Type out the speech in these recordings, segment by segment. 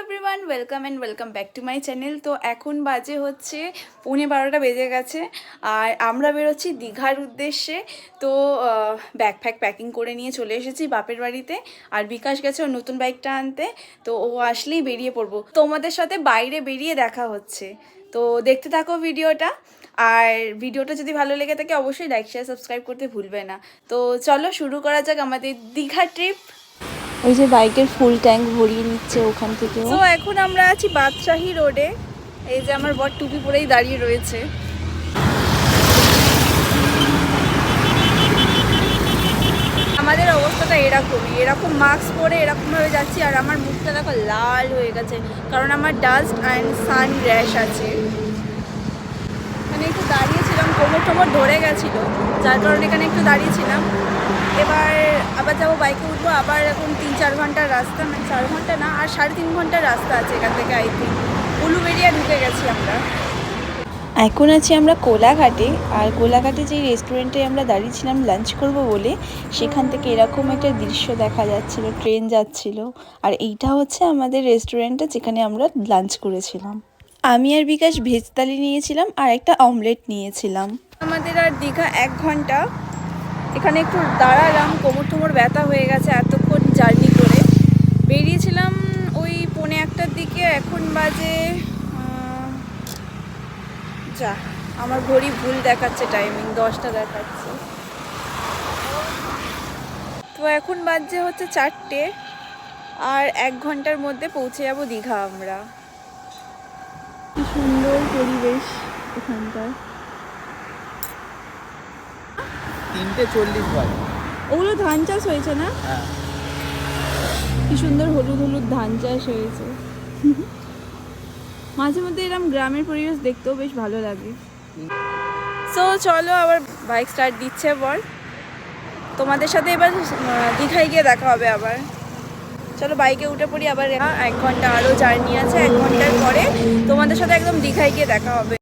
Everyone, welcome back to my channel. তো এখন বাজে হচ্ছে 11:15 বেজে গেছে আর আমরা বেরোচ্ছি দীঘার উদ্দেশ্যে। তো ব্যাগ প্যাকিং করে নিয়ে চলে এসেছি বাপের বাড়িতে। আর বিকাশ গেছে ওর নতুন বাইকটা আনতে, তো ও আসলেই বেরিয়ে পড়বো। তোমাদের সাথে বাইরে বেরিয়ে দেখা হচ্ছে, তো দেখতে থাকো ভিডিওটা। আর ভিডিওটা যদি ভালো লেগে থাকে অবশ্যই লাইক শেয়ার সাবস্ক্রাইব করতে ভুলবে না। তো চলো শুরু করা যাক আমাদের দীঘা ট্রিপ। ওই যে বাইকের ফুল ট্যাঙ্ক ভরিয়ে নিচ্ছে ওখান থেকে। তো এখন আমরা আছি বাদশাহী রোডে। এই যে আমার বর টুপি পরেই দাঁড়িয়ে রয়েছে। আমাদের অবস্থাটা এরকম মাস্ক পরে এরকমভাবে যাচ্ছি। আর আমার মুখটা দেখো লাল হয়ে গেছে, কারণ আমার ডাস্ট অ্যান্ড সান র্যাশ আছে। মানে একটু দাঁড়িয়েছিলাম, কোমর ধরে গেছিলো, যার কারণে এখানে একটু দাঁড়িয়েছিলাম। এবার আবার যাবো, বাইকে উঠবো আবার। এখন 3-4 ঘন্টার রাস্তা, মানে 4 ঘন্টা না, আর 3.5 ঘন্টার রাস্তা আছে এখান থেকে। আই থিঙ্ক উলুবেড়িয়া ঢুকে গেছি আমরা। এখন আছি আমরা কোলাঘাটে। আর কোলাঘাটে যে রেস্টুরেন্টে আমরা দাঁড়িয়েছিলাম লাঞ্চ করব বলে, সেখান থেকে এরকম একটা দৃশ্য দেখা যাচ্ছিল, ট্রেন যাচ্ছিল। আর এইটা হচ্ছে আমাদের রেস্টুরেন্টটা যেখানে আমরা লাঞ্চ করেছিলাম। আমি আর বিকাশ ভেজ থালি নিয়েছিলাম আর একটা অমলেট নিয়েছিলাম। আমাদের আর দীঘা 1 ঘন্টা। এখানে একটু দাঁড়ালাম, কোমর ব্যথা হয়ে গেছে এতক্ষণ জার্নি করে। বেরিয়েছিলাম ওই 1:45টার দিকে, এখন বাজে যা, আমার ঘড়ি ভুল দেখাচ্ছে, টাইমিং 10টা দেখাচ্ছে। তো এখন বাজছে হচ্ছে 4টে, আর 1 ঘন্টার মধ্যে পৌঁছে যাব দীঘা আমরা। কি সুন্দর পরিবেশ এখানকার। 3:40 বাজে। ওগুলো ধান চাষ হয়েছে না? হ্যাঁ, কি সুন্দর হলুদ হলুদ ধান চাষ হয়েছে। মাঝে মধ্যে এরকম গ্রামের পরিবেশ দেখতেও বেশ ভালো লাগে। সো চলো, আবার বাইক স্টার্ট দিচ্ছে বর। তোমাদের সাথে এবার দীঘায় গিয়ে দেখা হবে আবার। চলো বাইকে উঠে পড়ি আবার। 1 ঘন্টা আরও জার্নি আছে, 1 ঘন্টার পরে তোমাদের সাথে একদম দীঘায় গিয়ে দেখা হবে।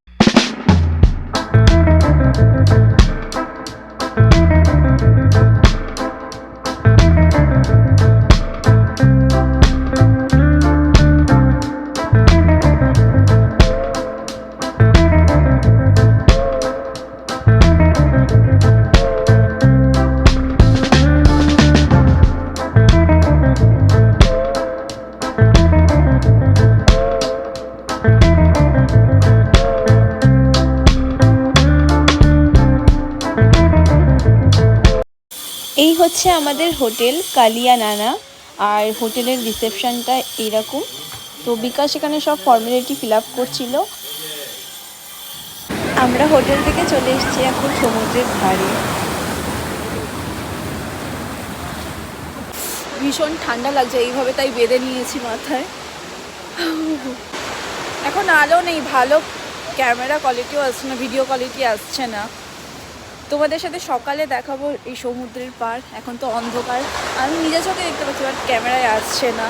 এই হচ্ছে আমাদের হোটেল কালিয়া নানা। আর হোটেলের রিসেপশনটা এইরকম। তো বিকাশ এখানে সব ফর্মালিটি ফিল আপ করছিল। আমরা হোটেল থেকে চলে এসেছি এখন সমুদ্রের ধারে। ভীষণ ঠান্ডা লাগছে এইভাবে, তাই বেঁধে নিয়েছি মাথায়। এখন আলো নেই, ভালো ক্যামেরা কোয়ালিটিও আসছে না, ভিডিও কোয়ালিটি আসছে না। তোমাদের সাথে সকালে দেখাবো এই সমুদ্রের পার। এখন তো অন্ধকার, আমি নিজের চোখে দেখতে পাচ্ছি, বাট ক্যামেরায় আসছে না।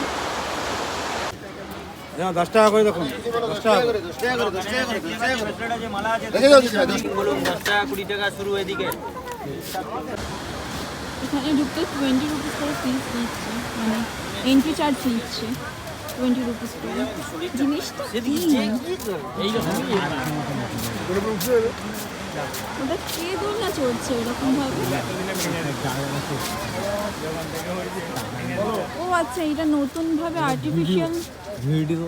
10 টাকা করে দেখুন। 10 টাকা করে, 10 টাকা করে, 10 টাকা করে, 10 টাকা করে। যে মালা আছে দেখে দাও, বলুন 10 টাকা 20 টাকা শুরু এদিকে। এখানে ঢুকতে 20 রুপিস করে ফিস নিচ্ছে, মানে এন্ট্রি চার্জ নিচ্ছে 20 রুপিস করে। জিনিসটা ওটা কে দোলনা চড়ছে ওরকম ভাবে? ও আচ্ছা, এটা নতুন ভাবে আর্টিফিশিয়াল ভিডিও।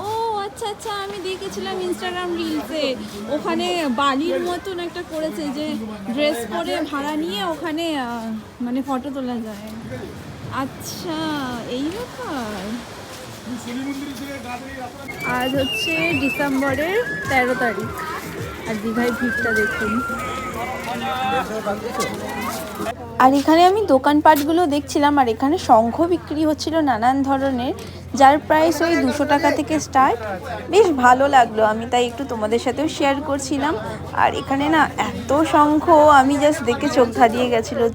ও আচ্ছা আচ্ছা, আমি দেখেছিলাম ইনস্টাগ্রাম রিলসে। ওখানে বালির মতন একটা করেছে, যে ড্রেস পরে ভাড়া নিয়ে ওখানে মানে ফটো তোলা যায়। আচ্ছা, এই ব্যাপার। আজ হচ্ছে ডিসেম্বরের 13 তারিখ, আর দীঘায় ভিড়টা দেখুন। আর এখানে আমি দোকানপাটগুলো দেখছিলাম, আর এখানে শঙ্খ বিক্রি হচ্ছিল নানান ধরনের, যার প্রাইস ওই 200 টাকা থেকে স্টার্ট। বেশ ভালো লাগলো, আমি তাই একটু তোমাদের সাথেও শেয়ার করছিলাম। আর এখানে না এত শঙ্খ, আমি জাস্ট দেখে চোখ ধাঁধিয়ে গেছিলো।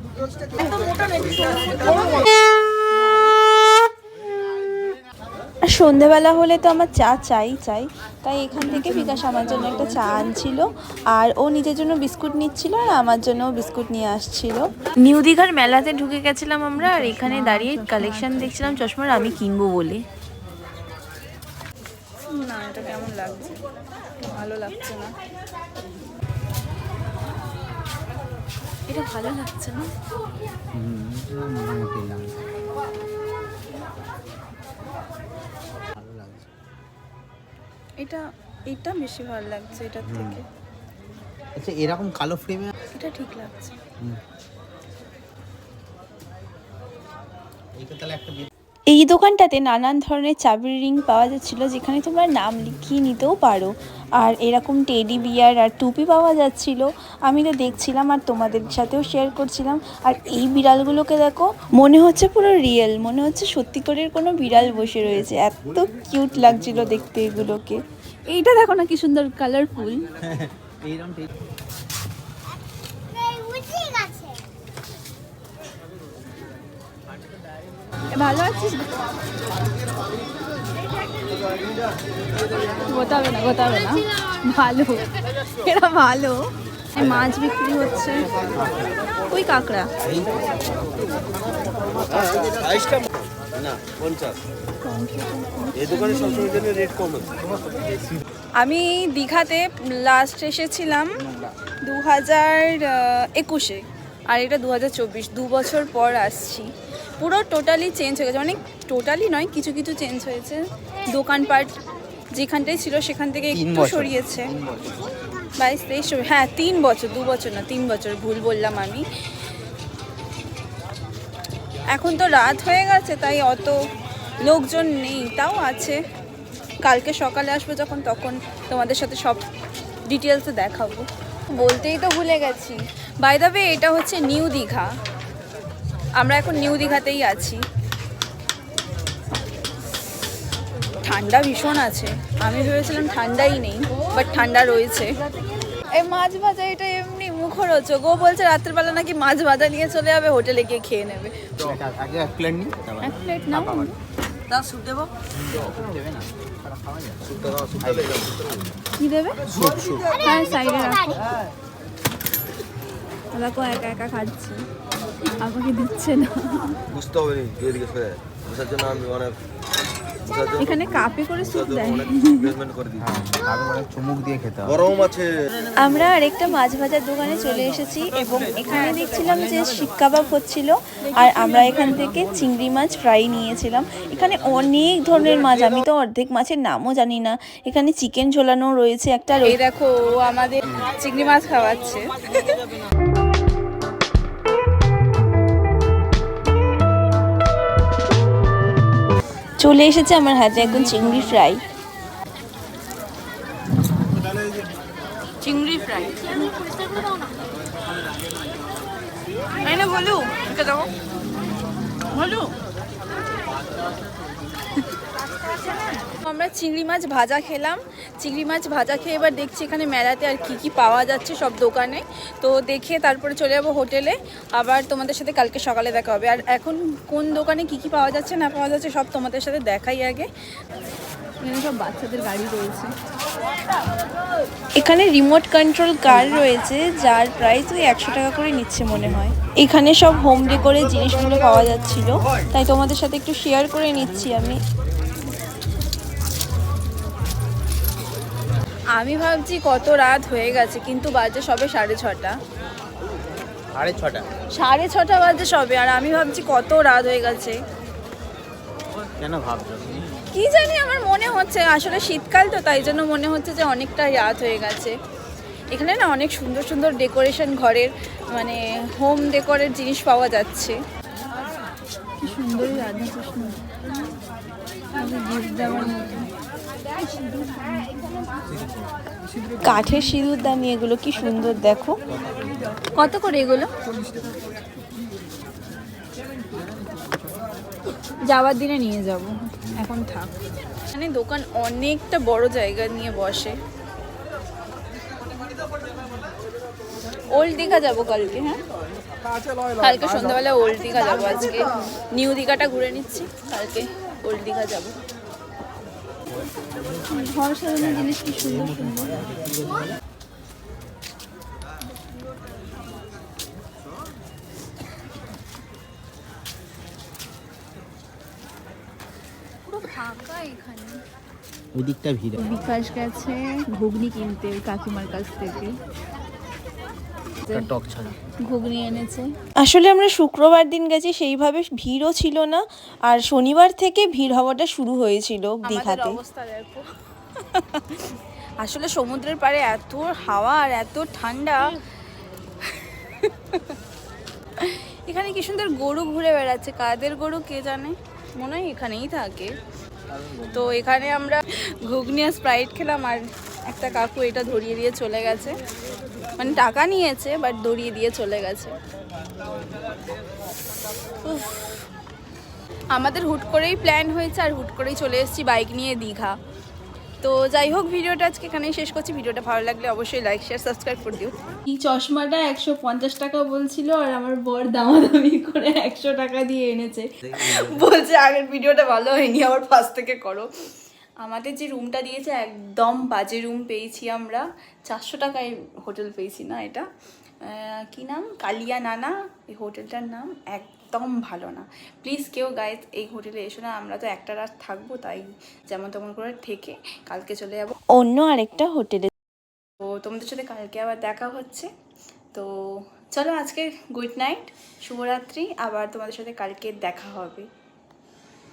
আর সন্ধেবেলা হলে তো আমার চা চাই, তাই এখান থেকে বিকাশ আমার জন্য একটা চা আনছিল, আর ও নিজের জন্য বিস্কুট নিচ্ছিল আর আমার জন্য বিস্কুট নিয়ে আসছিল। নিউ দীঘার মেলাতে ঢুকে গেছিলাম আমরা, আর এখানে দাঁড়িয়ে কালেকশন দেখছিলাম চশমার, আমি কিনবো বলে। না, এটা কেমন লাগছে, ভালো লাগছে না। এটা ভালো লাগছে না। এটা বেশি ভালো লাগছে এটার থেকে। আচ্ছা, এরকম কালো ফ্রেমে এটা ঠিক লাগছে। এইটা তাহলে একটা এই দোকানটাতে নানান ধরনের চাবির রিং পাওয়া যাচ্ছিল, যেখানে তোমরা নাম লিখিয়ে নিতেও পারো। আর এরকম টেডি বিয়ার আর টুপি পাওয়া যাচ্ছিল, আমি তো দেখছিলাম আর তোমাদের সাথেও শেয়ার করছিলাম। আর এই বিড়ালগুলোকে দেখো, মনে হচ্ছে পুরো রিয়েল, মনে হচ্ছে সত্যি করে কোনো বিড়াল বসে রয়েছে, এত কিউট লাগছিল দেখতে এগুলোকে। এইটা দেখো না কি সুন্দর কালারফুল। এইরকম ভালো আছিস? গোতাবে না, ভালো, এরা ভালো। মাছ বিক্রি হচ্ছে, ওই কাঁকড়া। আমি দীঘাতে লাস্ট এসেছিলাম 2021-এ, আর এটা 2024, 2 বছর পর আসছি। পুরো টোটালি চেঞ্জ হয়ে গেছে, মানে টোটালি নয়, কিছু কিছু চেঞ্জ হয়েছে। দোকানপাট যেখানটাই ছিল সেখান থেকে একটু সরিয়েছে। 22-23, হ্যাঁ 3 বছর, 2 বছর না 3 বছর, ভুল বললাম আমি। এখন তো রাত হয়ে গেছে, তাই অত লোকজন নেই, তাও আছে। কালকে সকালে আসবো যখন, তখন তোমাদের সাথে সব ডিটেলসে দেখাবো। বলতেই তো ভুলে গেছি, বাই দ্য ওয়ে এটা হচ্ছে নিউ দীঘা, আমরা এখন নিউ দীঘাতেই আছি। ঠান্ডা ভীষণ আছে, আমি ভেবেছিলাম ঠান্ডাই নেই, বাট ঠান্ডা রয়েছে। এই মাছ ভাজা এটা এমনি মুখরোচক, ও বলছে রাত্রেবেলা নাকি মাছ ভাজা নিয়ে চলে যাবে, হোটেলে গিয়ে খেয়ে নেবে। আগে এক প্লেট নি, এক প্লেট নাও, দাও স্যুপ দেবো। দেবে না, কি দেবে? হ্যাঁ সাইডে রাখো। দেখো একা একা খাচ্ছি, আমাকে দিচ্ছে না। বুঝতে হবে নি, এদিকে সরে বসার জন্য আমি অনেক এখানে কাপে করে স্যুপ দেয়। প্লেসমেন্ট করে দিই, চুমুক দিয়ে খেতে হবে। গরম আছে। আমরা আরেকটা মাছ ভাজার দোকানে চলে এসেছি, এবং এখানে দেখছিলাম যে শিক কাবাব হচ্ছিল, আর আমরা এখান থেকে চিংড়ি মাছ ফ্রাই নিয়েছিলাম। এখানে অনেক ধরনের মাছ, আমি তো অর্ধেক মাছের নামও জানি না। এখানে চিকেন ঝোলানো রয়েছে একটা। এই দেখো ও আমাদের চিংড়ি মাছ খাওয়াচ্ছে। চলে এসেছে আমার হাতে এখন চিংড়ি ফ্রাই। চিংড়ি ফ্রাই এনে বলু, এটা দেখো বলু। আমরা চিংড়ি মাছ ভাজা খেলাম, চিংড়ি মাছ ভাজা খেয়ে এবার দেখছি এখানে মেলাতে আর কি কি পাওয়া যাচ্ছে সব দোকানে, তো দেখে তারপরে চলে যাবো হোটেলে। আবার তোমাদের সাথে কালকে সকালে দেখা হবে। আর এখন কোন দোকানে কি কি পাওয়া যাচ্ছে না পাওয়া যাচ্ছে সব তোমাদের সাথে দেখাই আগে। এখানে সব বাচ্চাদের গাড়ি রয়েছে। এখানে রিমোট কন্ট্রোল কার রয়েছে, যার প্রাইস ওই 100 টাকা করে নিচ্ছে মনে হয়। এখানে সব হোম ডেকোরের জিনিসগুলো পাওয়া যাচ্ছিল, তাই তোমাদের সাথে একটু শেয়ার করে নিচ্ছি আমি। আমি ভাবছি কত রাত হয়ে গেছে, কিন্তু বাজে সবে 6:30। 6:30 বাজে সবে, আর আমি ভাবছি কত রাত হয়ে গেছে। কেন ভাবছো? কি জানি, আমার মনে হচ্ছে আসলে শীতকাল তো, তাই জন্য মনে হচ্ছে যে অনেকটা রাত হয়ে গেছে। এখানে না অনেক সুন্দর সুন্দর ডেকোরেশন ঘরের, মানে হোম ডেকোরের জিনিস পাওয়া যাচ্ছে। কি সুন্দর রাধাকৃষ্ণ, গিফট দেওয়ার মতো। কাঠের সিঁদুর দানি এগুলো, কি সুন্দর দেখো। কত করে এগুলো? যাওয়ার দিনে নিয়ে যাব, এখন থাক। এখানে দোকান অনেকটা বড় জায়গা নিয়ে বসে। ওল্ড দীঘা যাবো কালকে, হ্যাঁ কালকে সন্ধ্যাবেলা ওল্ড দীঘা যাবো। আজকে নিউ দীঘাটা ঘুরে নিচ্ছি, কালকে ওল্ড দীঘা যাবো। ঘর সাজানোর জিনিস কি সুন্দর সুন্দর। পুরো ফাঁকা এখানে। ওই দিকটা ভিড়। বিকাশ গেছে ঘুগনি কিনতে ওই কাকিমার কাছ থেকে, টক ছাড়া ঘুগনি এনেছে। আসলে আমরা শুক্রবার দিন গেছি, সেইভাবে ভিড়ও ছিল না, আর শনিবার থেকে ভিড় হওয়াটা শুরু হয়েছিল দীঘাতে। অবস্থা দেখো। আসলে সমুদ্রের পাড়ে এত হাওয়া আর এত ঠান্ডা। এখানে কি সুন্দর গরু ঘুরে বেড়াচ্ছে, কাদের গরু কে জানে, মনে হয় এখানেই থাকে। তো এখানে আমরা ঘুগনি আর স্প্রাইট খেলাম, আর একটা কাকু এটা ধরিয়ে দিয়ে চলে গেছে, মানে টাকা নিয়েছে বাট ধরিয়ে দিয়ে চলে গেছে। উফ, আমাদের হুট করেই প্ল্যান হয়েছে আর হুট করেই চলে এসেছি বাইক নিয়ে দীঘা। তো যাই হোক, ভিডিওটা আজকে এখানেই শেষ করছি। ভিডিওটা ভালো লাগলে অবশ্যই লাইক শেয়ার সাবস্ক্রাইব করে দিও। এই চশমাটা 150 টাকা বলছিল, আর আমার বর দামাদামি করে 100 টাকা দিয়ে এনেছে। বলছে আগের ভিডিওটা ভালো হয়নি, আবার ফার্স্ট থেকে করো। আমাদের যে রুমটা দিয়েছে একদম বাজে রুম পেয়েছি আমরা। 400 টাকায় হোটেল পেয়েছি না, এটা কি নাম, কালিয়া নানা এই হোটেলটার নাম। একদম ভালো না, প্লিজ কেউ গাইজ এই হোটেলে এসো না। আমরা তো একটা রাত থাকবো, তাই যেমন তেমন করে থেকে কালকে চলে যাবো অন্য আরেকটা হোটেলে। তো তোমাদের সাথে কালকে আবার দেখা হচ্ছে। তো চলো আজকে গুড নাইট, শুভরাত্রি, আবার তোমাদের সাথে কালকে দেখা হবে।